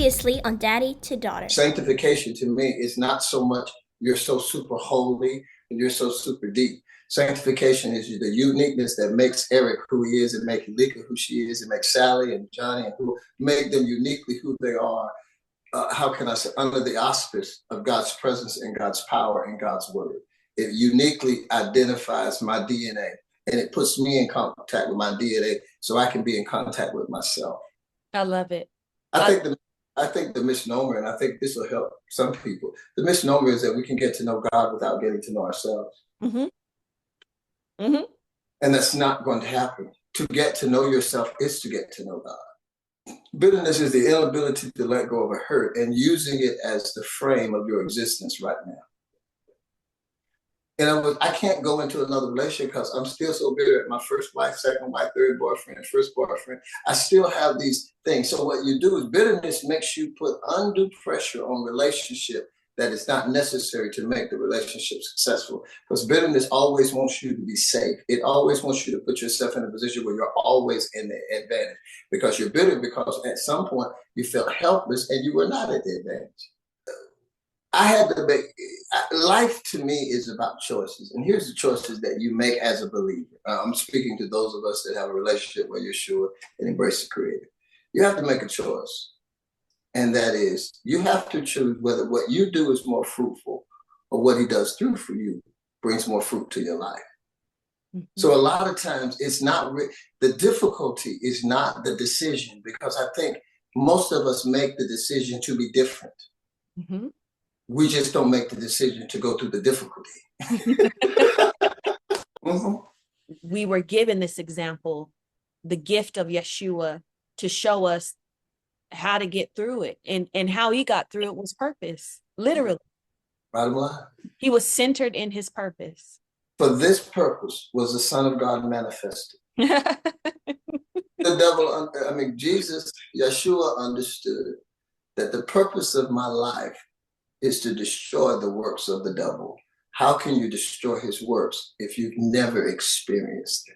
Previously on Daddy to Daughter. Sanctification to me is not so much you're so super holy and you're so super deep. Sanctification is the uniqueness that makes Eric who he is and make Lika who she is and make Sally and Johnny and who make them uniquely who they are. How can I say, under the auspice of God's presence and God's power and God's word. It uniquely identifies my DNA and it puts me in contact with my DNA so I can be in contact with myself. I love it. I think the misnomer, and I think this will help some people, the misnomer is that we can get to know God without getting to know ourselves. Mm-hmm. Mm-hmm. And that's not going to happen. To get to know yourself is to get to know God. Bitterness is the inability to let go of a hurt and using it as the frame of your existence right now. And I can't go into another relationship because I'm still so bitter at my first wife, second wife, third boyfriend, first boyfriend. I still have these things. So what you do is bitterness makes you put undue pressure on relationship that is not necessary to make the relationship successful. Because bitterness always wants you to be safe. It always wants you to put yourself in a position where you're always in the advantage. Because you're bitter because at some point you felt helpless and you were not at the advantage. I had to make, life to me is about choices. And here's the choices that you make as a believer. I'm speaking to those of us that have a relationship where you're sure and embrace the Creator. You have to make a choice. And that is, you have to choose whether what you do is more fruitful or what he does through for you brings more fruit to your life. Mm-hmm. So a lot of times it's not, the difficulty is not the decision because I think most of us make the decision to be different. Mm-hmm. We just don't make the decision to go through the difficulty. Mm-hmm. We were given this example, the gift of Yeshua, to show us how to get through it. And how he got through it was purpose, literally. Bottom line. He was centered in his purpose. For this purpose was the Son of God manifested. The devil, Jesus, Yeshua understood that the purpose of my life is to destroy the works of the devil. How can you destroy his works if you've never experienced them?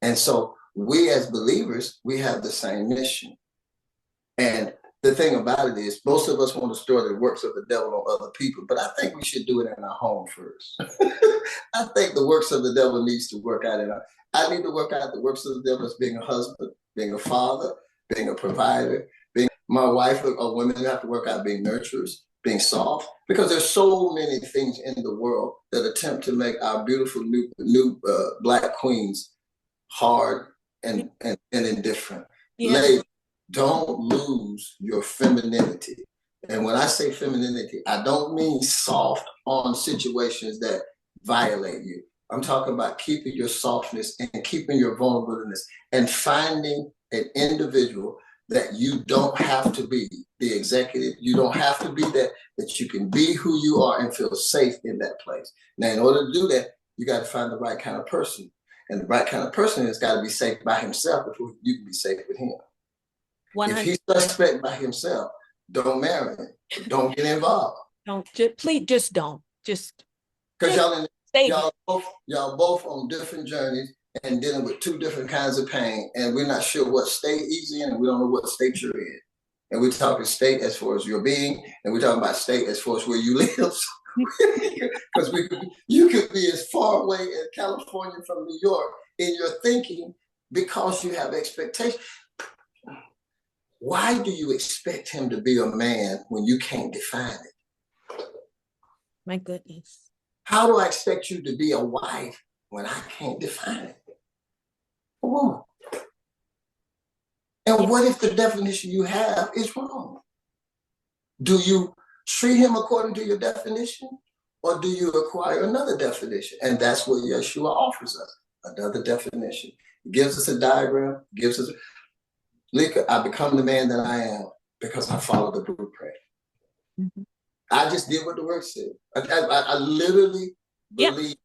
And so we as believers, we have the same mission. And the thing about it is, most of us want to destroy the works of the devil on other people, but I think we should do it in our home first. I think the works of the devil needs to work out in our, I need to work out the works of the devil as being a husband, being a father, being a provider, being my wife or women have to work out being nurturers, being soft, because there's so many things in the world that attempt to make our beautiful new Black queens hard and indifferent. Yeah. Ladies, don't lose your femininity. And when I say femininity, I don't mean soft on situations that violate you. I'm talking about keeping your softness and keeping your vulnerableness and finding an individual that you don't have to be the executive. You don't have to be that you can be who you are and feel safe in that place. Now, in order to do that, you got to find the right kind of person. And the right kind of person has got to be safe by himself before you can be safe with him. 100%. If he's suspect by himself, don't marry him. Don't get involved. Please just don't. Just because y'all both on different journeys and dealing with two different kinds of pain, and we're not sure what state he's in, and we don't know what state you're in. And we're talking state as far as your being, and we're talking about state as far as where you live. Because you could be as far away as California from New York in your thinking because you have expectations. Why do you expect him to be a man when you can't define it? My goodness. How do I expect you to be a wife when I can't define it? A woman. And what if the definition you have is wrong? Do you treat him according to your definition, or do you acquire another definition? And that's what Yeshua offers us, another definition. He gives us a diagram, gives us, Lika, I become the man that I am because I follow the blueprint. Mm-hmm. I just did what the word said. I literally believe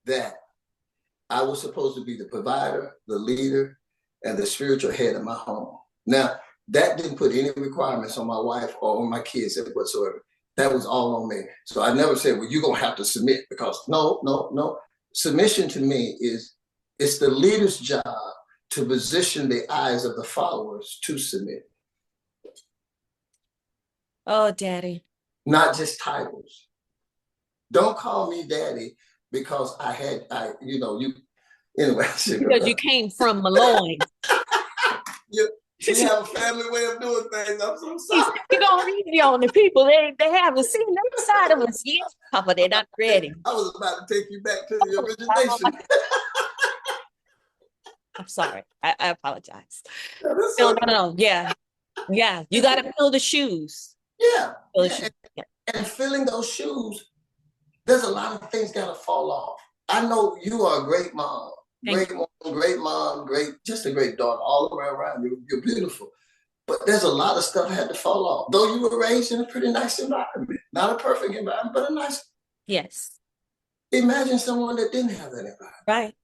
that I was supposed to be the provider, the leader, and the spiritual head of my home. Now, that didn't put any requirements on my wife or on my kids whatsoever. That was all on me. So I never said, well, you're going to have to submit, because no. Submission to me is, it's the leader's job to position the eyes of the followers to submit. Oh, daddy. not just titles. Don't call me daddy because you anyway. Because you came from Malloy. We have a family way of doing things. I'm so He sorry. said, you're going to easy on the people. They haven't seen that side of us yet, Papa. They're not ready. I was about to take you back to the origination. I'm sorry. I apologize. No. Yeah. Yeah. You got to fill the shoes. Yeah. Fill the Yeah. shoes. And filling those shoes, there's a lot of things got to fall off. I know you are a great mom. Great mom, just a great daughter all the way around. You're beautiful. But there's a lot of stuff had to fall off. Though you were raised in a pretty nice environment. Not a perfect environment, but a nice. Yes. Imagine someone that didn't have that environment. Right.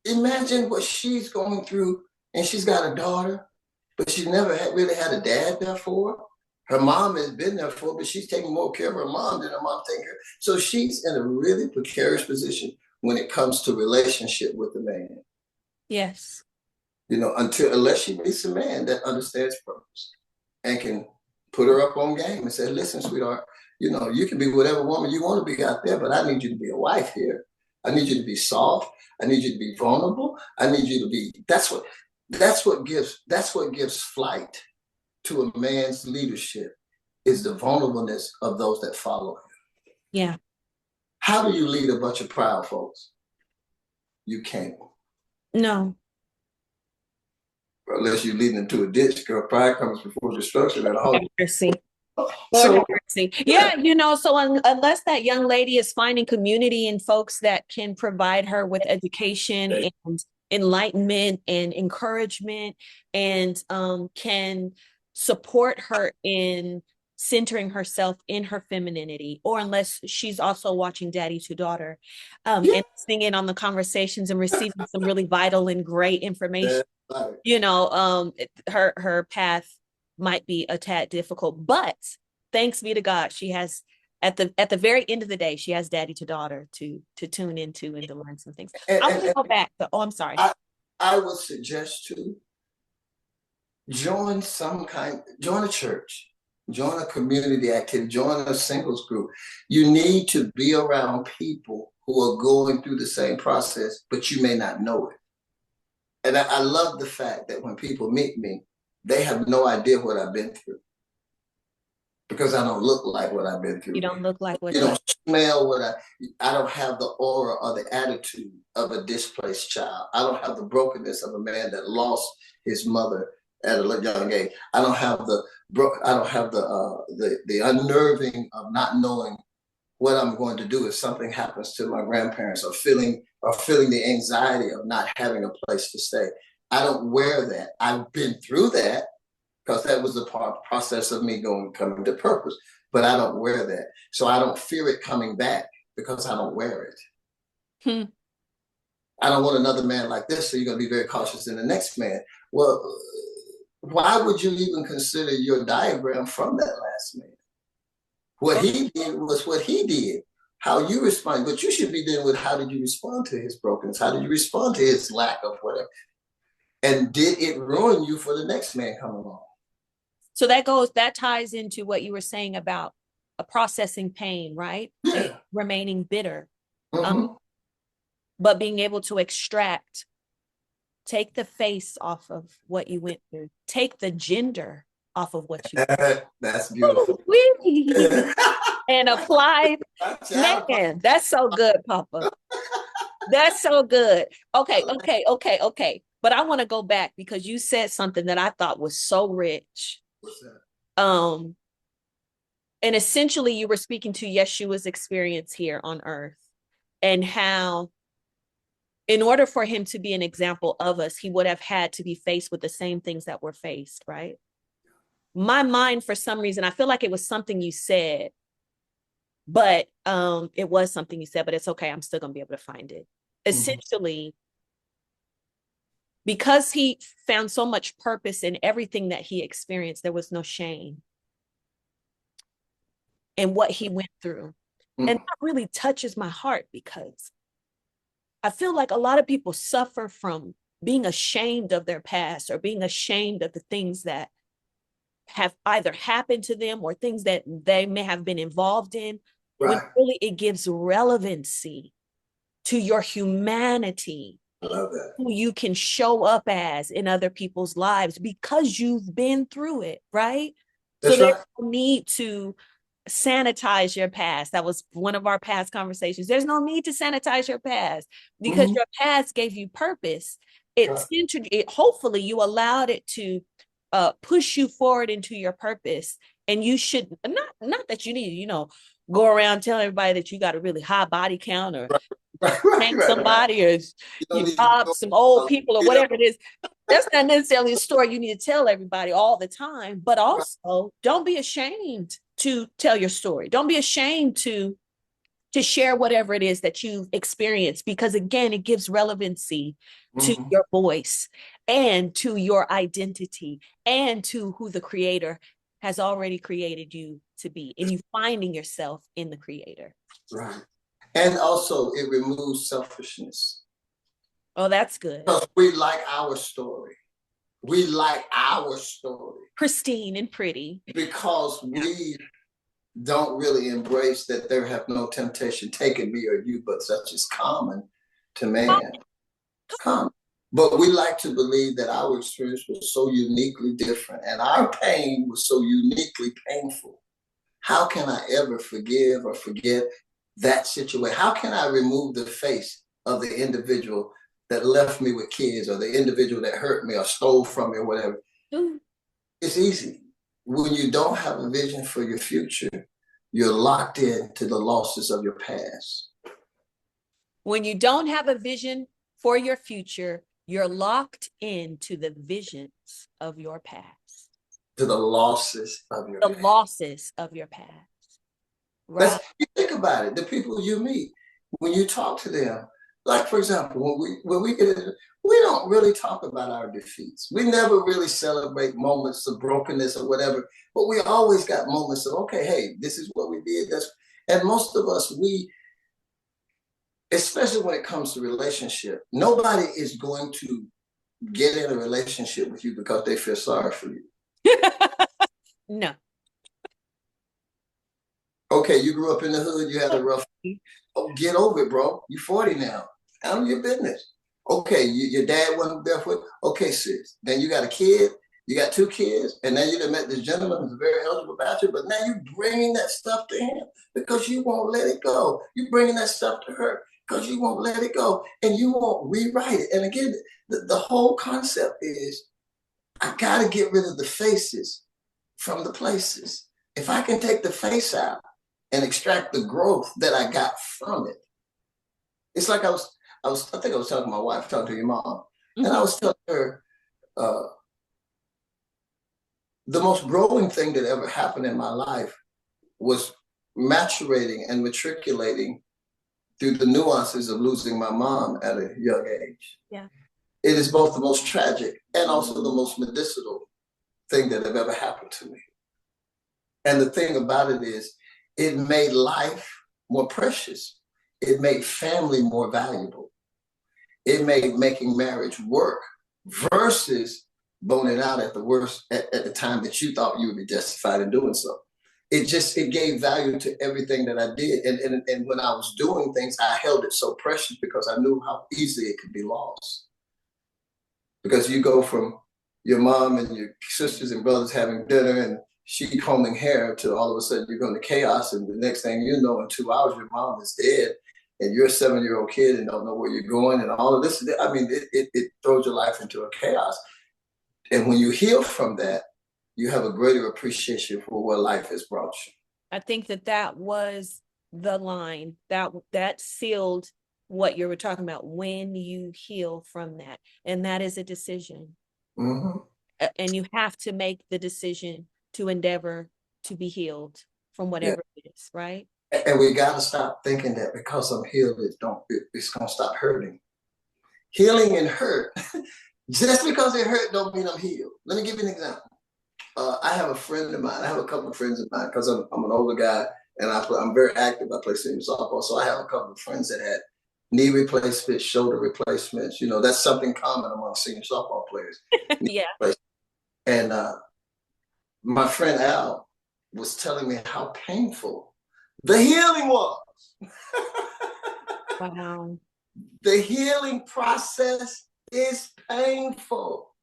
Imagine what she's going through, and she's got a daughter, but she never really had a dad there for her. Her mom has been there for her, but she's taking more care of her mom than her mom taking care. So she's in a really precarious position when it comes to relationship with the man. Yes. Unless she meets a man that understands purpose and can put her up on game and say, listen, sweetheart, you can be whatever woman you want to be out there, but I need you to be a wife here. I need you to be soft. I need you to be vulnerable. I need you to be, that's what gives flight to a man's leadership, is the vulnerableness of those that follow him. Yeah. How do you lead a bunch of proud folks? You can't. No. Unless you're leading into a ditch, girl, pride comes before destruction and all. Mercy. So, yeah, so unless that young lady is finding community and folks that can provide her with education and enlightenment and encouragement and can support her in centering herself in her femininity, or unless she's also watching Daddy to Daughter and listening in on the conversations and receiving some really vital and great information, her path might be a tad difficult, but thanks be to God, she has at the very end of the day, she has Daddy to Daughter to tune into and to learn some things. I want to go back. I'm sorry. I would suggest to join a church, join a community activity, join a singles group. You need to be around people who are going through the same process, but you may not know it. And I love the fact that when people meet me, they have no idea what I've been through, because I don't look like what I've been through. You don't look like what you don't smell what I don't have the aura or the attitude of a displaced child. I don't have the brokenness of a man that lost his mother at a young age. I don't have the unnerving of not knowing what I'm going to do if something happens to my grandparents, or feeling the anxiety of not having a place to stay. I don't wear that. I've been through that because that was the process of me coming to purpose, but I don't wear that. So I don't fear it coming back because I don't wear it. I don't want another man like this, so you're going to be very cautious in the next man. Well, why would you even consider your diagram from that last man? What he did was what he did. How you respond, but you should be dealing with how did you respond to his brokenness? How did you respond to his lack of whatever? And did it ruin you for the next man coming along? So that ties into what you were saying about processing pain, right? Yeah. Remaining bitter. Mm-hmm. But being able to take the face off of what you went through, take the gender off of what you That's beautiful. And apply. Man, that's so good, Papa. That's so good. Okay. But I want to go back because you said something that I thought was so rich. What's that? And essentially you were speaking to Yeshua's experience here on earth, and how in order for him to be an example of us, he would have had to be faced with the same things that were faced, right? My mind, for some reason, I feel like it was something you said, but it was something you said, but it's okay. I'm still going to be able to find it. Essentially, because he found so much purpose in everything that he experienced, there was no shame in what he went through. And that really touches my heart, because I feel like a lot of people suffer from being ashamed of their past, or being ashamed of the things that have either happened to them or things that they may have been involved in, when Right. really it gives relevancy to your humanity, I love that. who you can show up as in other people's lives because you've been through it, right? So That's there's right. no need to sanitize your past. That was one of our past conversations. There's no need to sanitize your past because Mhm. your past gave you purpose. It Right. centered it. Hopefully, you allowed it to push you forward into your purpose. And you should not that you need, go around telling everybody that you got a really high body count or Right, right, spank right, right. somebody or You don't you need to rob go, some old uh, people or get up. whatever it is. That's not necessarily a story you need to tell everybody all the time, but Right. also don't be ashamed to tell your story. Don't be ashamed to share whatever it is that you've experienced, because again, it gives relevancy to Mhm. your voice and to your identity and to who the creator has already created you to be, and you finding yourself in the creator. Right. And also, it removes selfishness. Oh, that's good. Because we like our story. We like our story. Pristine and pretty. Because we don't really embrace that there have no temptation taken me or you, but such is common to man. Common. But we like to believe that our experience was so uniquely different and our pain was so uniquely painful. How can I ever forgive or forget that situation? How can I remove the face of the individual that left me with kids or the individual that hurt me or stole from me or whatever? It's easy. When you don't have a vision for your future, you're locked into the losses of your past. When you don't have a vision for your future, you're locked into the visions of your past. To the losses of your The past. losses of your past. Right. You think about it, the people you meet, when you talk to them, like for example, when we get into, we don't really talk about our defeats. We never really celebrate moments of brokenness or whatever, but we always got moments of, okay, hey, this is what we did. And most of us, especially when it comes to relationship, nobody is going to get in a relationship with you because they feel sorry for you. No. Okay, you grew up in the hood, you had a rough, oh, get over it, bro. You're 40 now. Handle your business. Okay, your dad wasn't there for it. Okay, sis. Then you got a kid, you got 2 kids, and now you done met this gentleman who's a very eligible bachelor, but now you're bringing that stuff to him because you won't let it go. You're bringing that stuff to her because you won't let it go, and you won't rewrite it. And again, the whole concept is, I got to get rid of the faces from the places. If I can take the face out and extract the growth that I got from it. It's like I think I was talking to my wife, talking to your mom, mm-hmm. and I was telling her the most growing thing that ever happened in my life was maturating and matriculating through the nuances of losing my mom at a young age. Yeah. It is both the most tragic and also the most medicinal thing that have ever happened to me. And the thing about it is, it made life more precious. It made family more valuable. It made making marriage work versus boning out at the worst at the time that you thought you would be justified in doing so. It gave value to everything that I did. And when I was doing things, I held it so precious because I knew how easily it could be lost. Because you go from your mom and your sisters and brothers having dinner and she combing hair to all of a sudden you're going to chaos, and the next thing you know, in 2 hours your mom is dead and you're a 7-year-old kid and don't know where you're going and all of this. I mean, it throws your life into a chaos. And when you heal from that, you have a greater appreciation for what life has brought you. I think that was the line that sealed what you were talking about, when you heal from that. And that is a decision. Mm-hmm. And you have to make the decision to endeavor to be healed from whatever it is, right? And we got to stop thinking that because I'm healed, it's going to stop hurting. Healing and hurt, just because it hurt don't mean I'm healed. Let me give you an example. I have a friend of mine. I have a couple of friends of mine because I'm an older guy and I'm very active. I play senior softball. So I have a couple of friends that had knee replacements, shoulder replacements. You know, that's something common among senior softball players. Yeah. And my friend Al was telling me how painful the healing was. Wow. The healing process is painful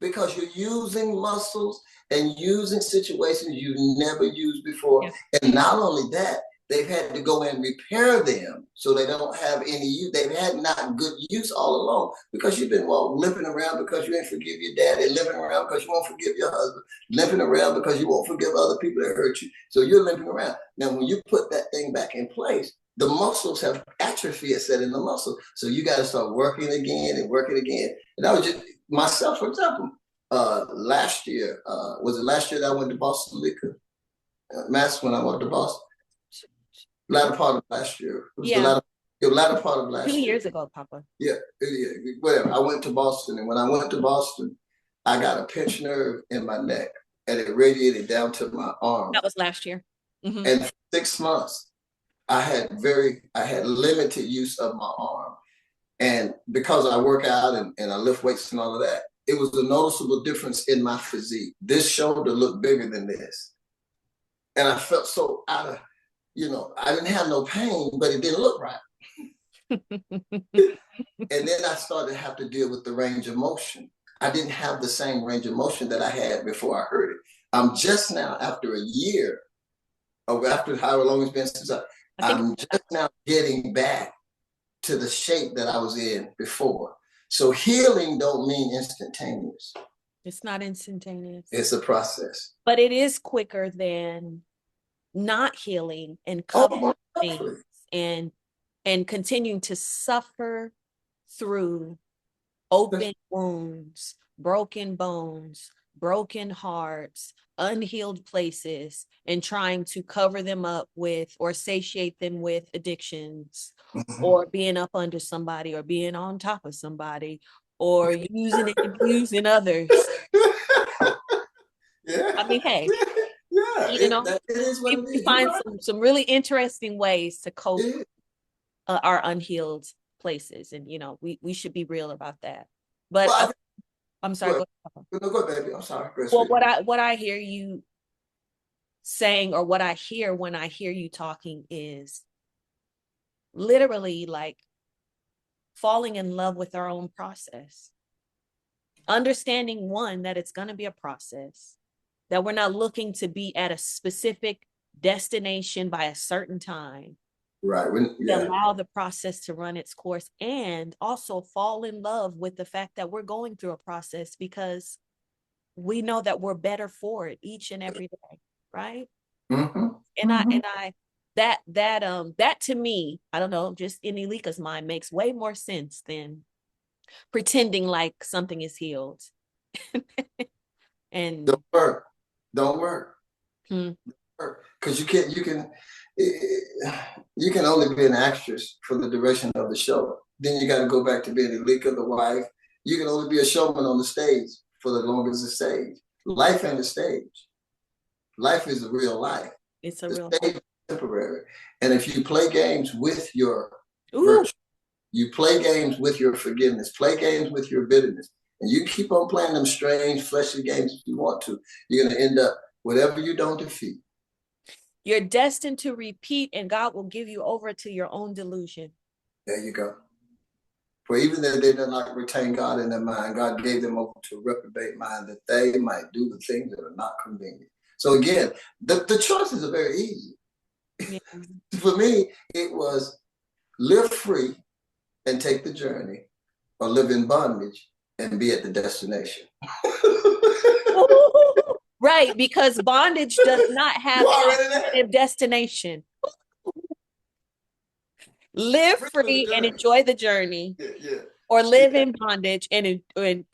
because you're using muscles and using situations you've never used before. Yeah. And not only that, they've had to go and repair them so they don't have any use. They've had not good use all along because you've been limping around because you didn't forgive your daddy, limping around because you won't forgive your husband, limping around because you won't forgive other people that hurt you. So you're limping around. Now, when you put that thing back in place, the muscles have atrophy set in the muscle. So you got to start working again and working again. And I was just, myself, for example, last year, was it last year that I went to Boston Liquor? Mass when I went to Boston? Latter part of last year. It was the latter part of last year. 2 years ago, Papa. Yeah, whatever. I went to Boston, and when I went to Boston, I got a pinched nerve in my neck, and it radiated down to my arm. That was last year. Mm-hmm. And for 6 months, I had limited use of my arm. And because I work out and I lift weights and all of that, it was a noticeable difference in my physique. This shoulder looked bigger than this. And I felt so out of, I didn't have no pain, but it didn't look right. And then I started to have to deal with the range of motion. I didn't have the same range of motion that I had before I heard it. I'm just now, after a year, or after however long it's been since I'm just now getting back to the shape that I was in before. So healing don't mean instantaneous. It's not instantaneous. It's a process. But it is quicker than not healing and covering things and continuing to suffer through open wounds, broken bones, broken hearts, unhealed places, and trying to cover them up with or satiate them with addictions, or being up under somebody, or being on top of somebody, or using and abusing others. Yeah. I mean, hey, yeah, it is what it is. We find some really interesting ways to cope our unhealed places, and we should be real about that. But I'm sorry. Go ahead, baby. I'm sorry. Well, what I hear you saying, or what I hear when I hear you talking, is literally like falling in love with our own process. Understanding, one, that it's going to be a process, that we're not looking to be at a specific destination by a certain time. Right. Allow the process to run its course, and also fall in love with the fact that we're going through a process, because we know that we're better for it each and every day, right? Mm-hmm. And that to me, I don't know, just in Elika's mind, makes way more sense than pretending like something is healed. And don't work. Because you can only be an actress for the duration of the show. Then you got to go back to being Elika, the wife. You can only be a showman on the stage for the longest the stage. Life ain't a stage. Life is a real life. It's a real stage is temporary. And if you play games with your virtue, you play games with your forgiveness, play games with your bitterness, and you keep on playing them strange, fleshly games if you want to, you're going to end up, whatever you don't defeat, you're destined to repeat, and God will give you over to your own delusion. There you go. For even though they did not retain God in their mind, God gave them over to a reprobate mind, that they might do the things that are not convenient. So again, the choices are very easy. Yeah. For me, it was live free and take the journey, or live in bondage and be at the destination. Right, because bondage does not have a destination. Live free and enjoy the journey, or live in bondage and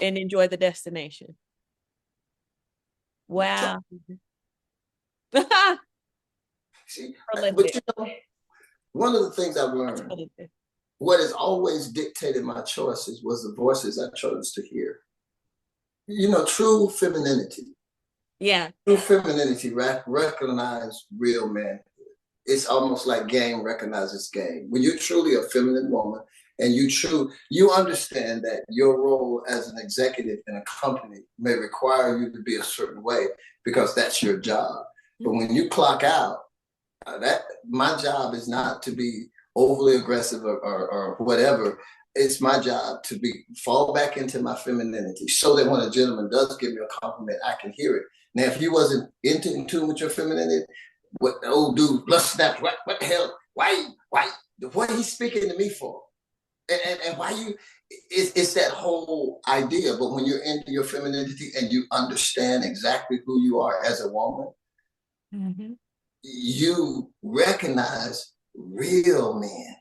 enjoy the destination. Wow. See, but one of the things I've learned, what has always dictated my choices, was the voices I chose to hear. True femininity. Yeah. True femininity recognize real manhood. It's almost like game recognizes game. When you're truly a feminine woman and you understand that your role as an executive in a company may require you to be a certain way because that's your job. But when you clock out, that my job is not to be overly aggressive or whatever. It's my job to fall back into my femininity so that when a gentleman does give me a compliment, I can hear it. Now, if you wasn't in tune with your femininity, what the old dude, blood snaps, what the hell? Why, what he's speaking to me for? And why it's that whole idea. But when you're into your femininity and you understand exactly who you are as a woman, you recognize real men.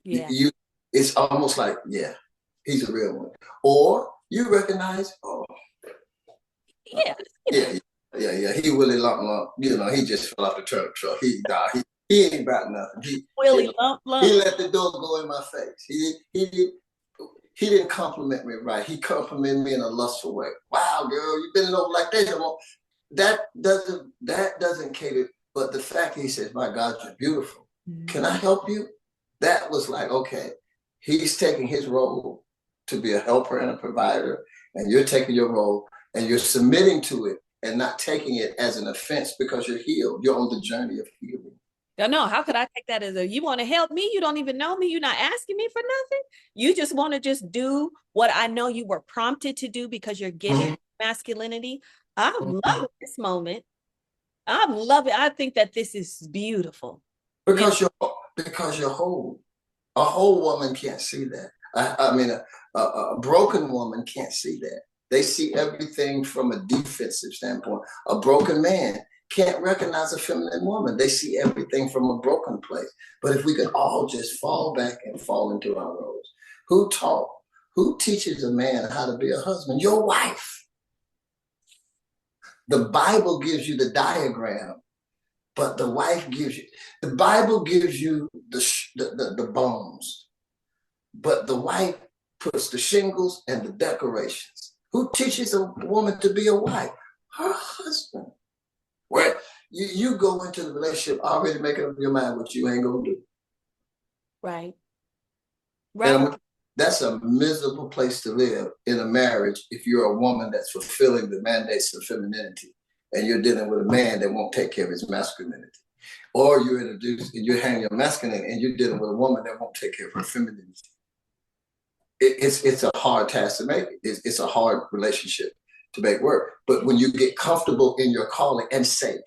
Yeah. It's almost like, yeah, he's a real one. Or you recognize, oh, yeah, he Willie Lump, he just fell off the turnip truck. He ain't about nothing. Willie Lump. He let the door go in my face. He didn't compliment me right. He complimented me in a lustful way. Wow, girl, you bending over like that. That doesn't cater. But the fact he says, my God, you're beautiful. Can I help you? That was like, okay, he's taking his role to be a helper and a provider, and you're taking your role and you're submitting to it and not taking it as an offense because you're healed. You're on the journey of healing. No, how could I take that as you want to help me? You don't even know me. You're not asking me for nothing. You just want to just do what I know you were prompted to do because you're getting masculinity. I love this moment. I love it. I think that this is beautiful. Because you're whole. A whole woman can't see that. I mean, a broken woman can't see that. They see everything from a defensive standpoint. A broken man can't recognize a feminine woman. They see everything from a broken place. But if we could all just fall back and fall into our roles. Who teaches a man how to be a husband? Your wife. The Bible gives you the diagram, but the Bible gives you the bones, but the wife puts the shingles and the decorations. Who teaches a woman to be a wife? Her husband. Where you go into the relationship already making up your mind what you ain't gonna do. Right. And that's a miserable place to live in a marriage if you're a woman that's fulfilling the mandates of femininity and you're dealing with a man that won't take care of his masculinity. Or you're introduced and you're having your masculine and you're dealing with a woman that won't take care of her femininity. It's a hard task to make. It's a hard relationship to make work. But when you get comfortable in your calling and safe.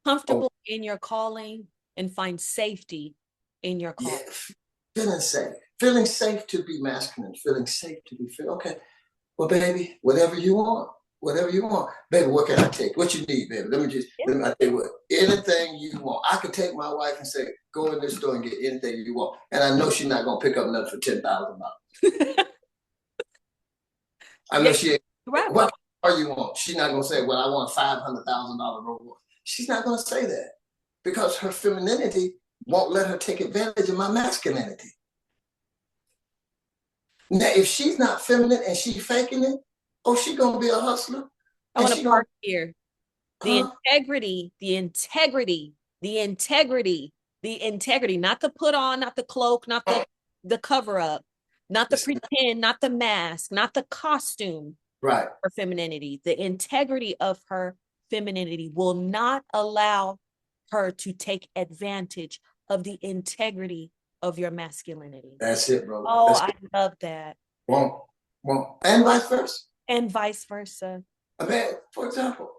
Comfortable in your calling and find safety in your calling. Yeah, feeling safe to be masculine, feeling safe to be okay. Well, baby, whatever you want, baby. What can I take? What you need, baby? Let me tell you what. Anything you want. I could take my wife and say, go in this store and get anything you want, and I know she's not gonna pick up nothing for $10,000. I know she ain't. Right. What car you want? She's not gonna say, well, I want $500,000 Rolls. She's not gonna say that because her femininity won't let her take advantage of my masculinity. Now, if she's not feminine and she's faking it, she's gonna be a hustler. I want to park here. The integrity, not the put on, not the cloak, not the cover up, not the pretend, not the mask, not the costume. Right. Her femininity, the integrity of her femininity will not allow her to take advantage of the integrity of your masculinity. That's it, bro. I love that. Won't. And vice versa. And vice versa. A man, for example,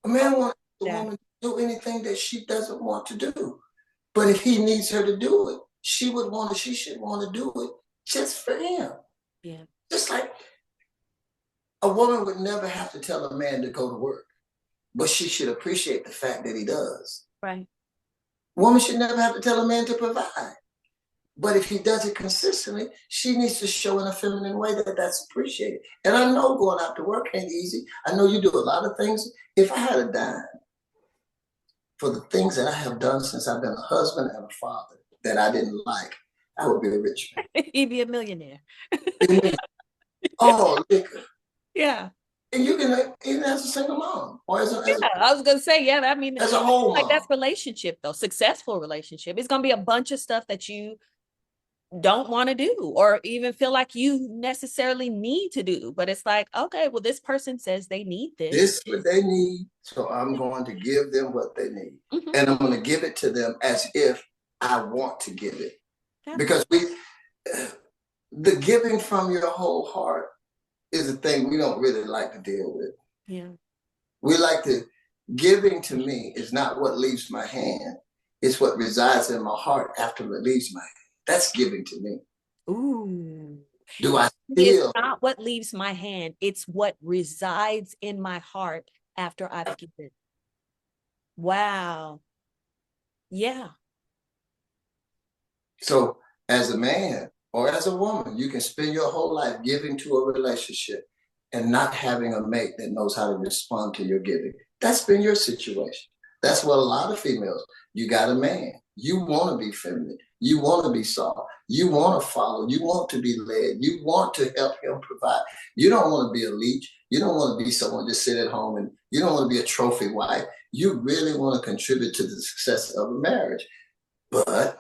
a man wants a woman to do anything that she doesn't want to do. But if he needs her to do it, she should want to do it just for him. Yeah. Just like a woman would never have to tell a man to go to work, but she should appreciate the fact that he does. Right. A woman should never have to tell a man to provide. But if he does it consistently, she needs to show in a feminine way that that's appreciated. And I know going out to work ain't easy. I know you do a lot of things. If I had a dime for the things that I have done since I've been a husband and a father that I didn't like, I would be a rich man. You'd be a millionaire. Liquor. Yeah. And you can, even as a single mom. Or as I was going to say, I mean, as a whole like mom. that's relationship, though. Successful relationship. It's going to be a bunch of stuff that you don't want to do, or even feel like you necessarily need to do. But it's like, okay, well, this person says they need this. This is what they need, so I'm going to give them what they need. And I'm going to give it to them as if I want to give it. Because the giving from your whole heart is a thing we don't really like to deal with. Yeah. We like to, giving to me is not what leaves my hand. It's what resides in my heart after it leaves my hand. That's giving to me. Ooh. Do I feel? It's not what leaves my hand. It's what resides in my heart after I've given. Wow. Yeah. So as a man or as a woman, you can spend your whole life giving to a relationship and not having a mate that knows how to respond to your giving. That's been your situation. That's what a lot of females, you got a man. You want to be feminine. You want to be soft. You want to follow. You want to be led. You want to help him provide. You don't want to be a leech. You don't want to be someone just sit at home, and you don't want to be a trophy wife. You really want to contribute to the success of a marriage. But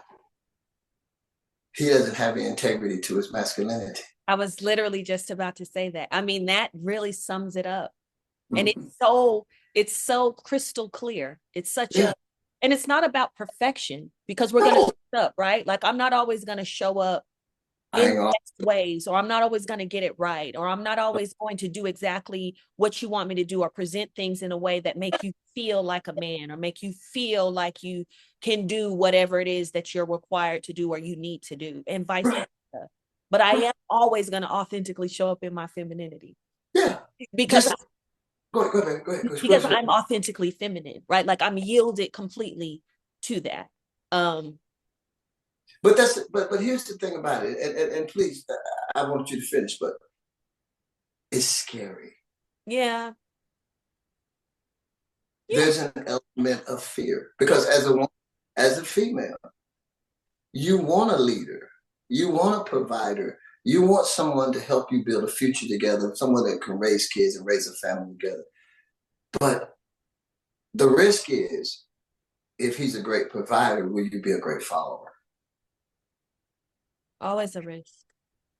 he doesn't have the integrity to his masculinity. I was literally just about to say that. I mean, that really sums it up. And it's so crystal clear. It's such a, and it's not about perfection, because we're going to mess up, right? Like, I'm not always going to show up in best ways, or I'm not always going to get it right, or I'm not always going to do exactly what you want me to do, or present things in a way that make you feel like a man, or make you feel like you can do whatever it is that you're required to do or you need to do, and vice versa. But I am always going to authentically show up in my femininity. Yeah. Because Go ahead. Because I'm authentically feminine, right? Like, I'm yielded completely to that. But here's the thing about it, and please, I want you to finish, but it's scary. Yeah. There's an element of fear, because as a woman, as a female, you want a leader, you want a provider, you want someone to help you build a future together, someone that can raise kids and raise a family together. But the risk is, if he's a great provider, will you be a great follower? Always a risk.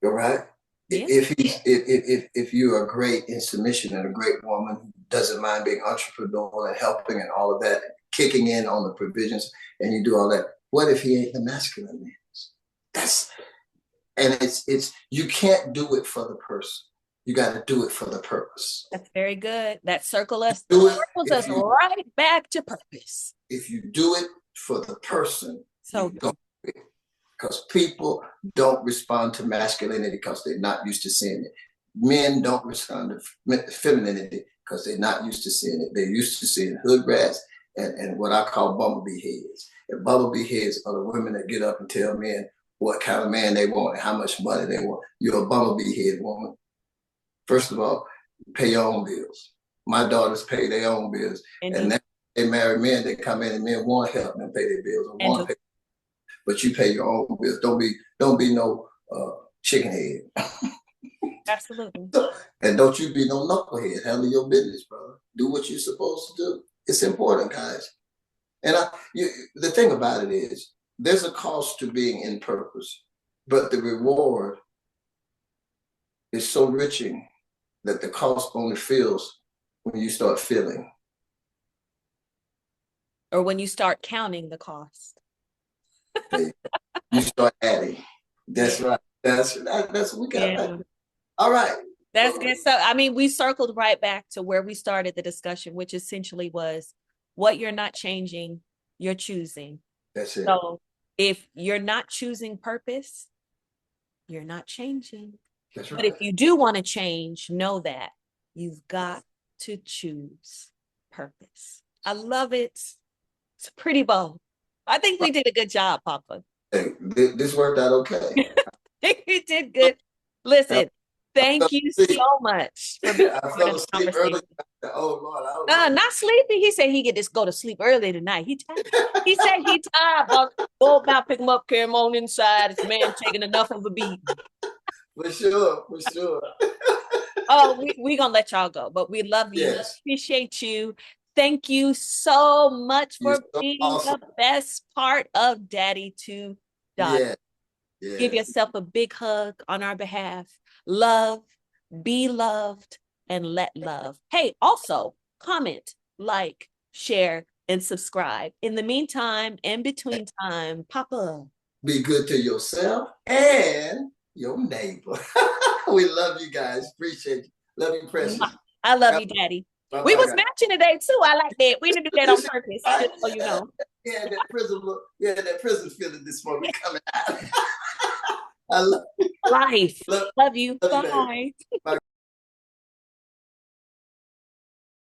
You're right. Yeah. If you're a great in submission and a great woman who doesn't mind being entrepreneurial and helping and all of that, kicking in on the provisions, and you do all that, what if he ain't the masculine man? It's you can't do it for the person. You got to do it for the purpose. That's very good. That circles us right back to purpose. If you do it for the person, so don't do it. Because people don't respond to masculinity because they're not used to seeing it. Men don't respond to femininity because they're not used to seeing it. They're used to seeing hood rats and what I call bumblebee heads. And bumblebee heads are the women that get up and tell men what kind of man they want and how much money they want. You're a bumblebee head woman. First of all, pay your own bills. My daughters pay their own bills. And then they marry men that come in, and men want to help them pay their bills and want to pay. But you pay your own bills. Don't be no chicken head. Absolutely. And don't you be no knucklehead. Handle your business, brother. Do what you're supposed to do. It's important, guys. And the thing about it is, there's a cost to being in purpose, but the reward is so riching that the cost only feels when you start feeling. Or when you start counting the cost. You start adding. That's right. That's what we got. Yeah. All right. That's good. So, I mean, we circled right back to where we started the discussion, which essentially was, what you're not changing, you're choosing. That's it. So if you're not choosing purpose, you're not changing. That's right. But if you do want to change, know that you've got to choose purpose. I love it. It's pretty bold. I think we did a good job, Papa. Hey, this worked out okay. You did good. Listen, thank you so much for being I fell asleep early. Oh Lord, not sleepy. He said he get to go to sleep early tonight. He said he tired, but go about pick him up, carry him on inside. This man taking enough of a beat. For sure. Oh, we gonna let y'all go, but we love you. Yes. Appreciate you. Thank you so much for being awesome. The best part of Daddy to Daughter. Yeah. Give yourself a big hug on our behalf. Love, be loved, and let love. Hey, also comment, like, share, and subscribe. In the meantime, in between time, Papa. Be good to yourself and your neighbor. We love you guys. Appreciate you. Love you, Precious. I love you, Daddy. Bye-bye, we was guys. matching today too. I like that. We didn't do that on purpose, just so you know. Yeah, that prison look. Yeah, that prison feeling this morning. We coming out. I love you. Life. Love you. Love you, Bye. Bye.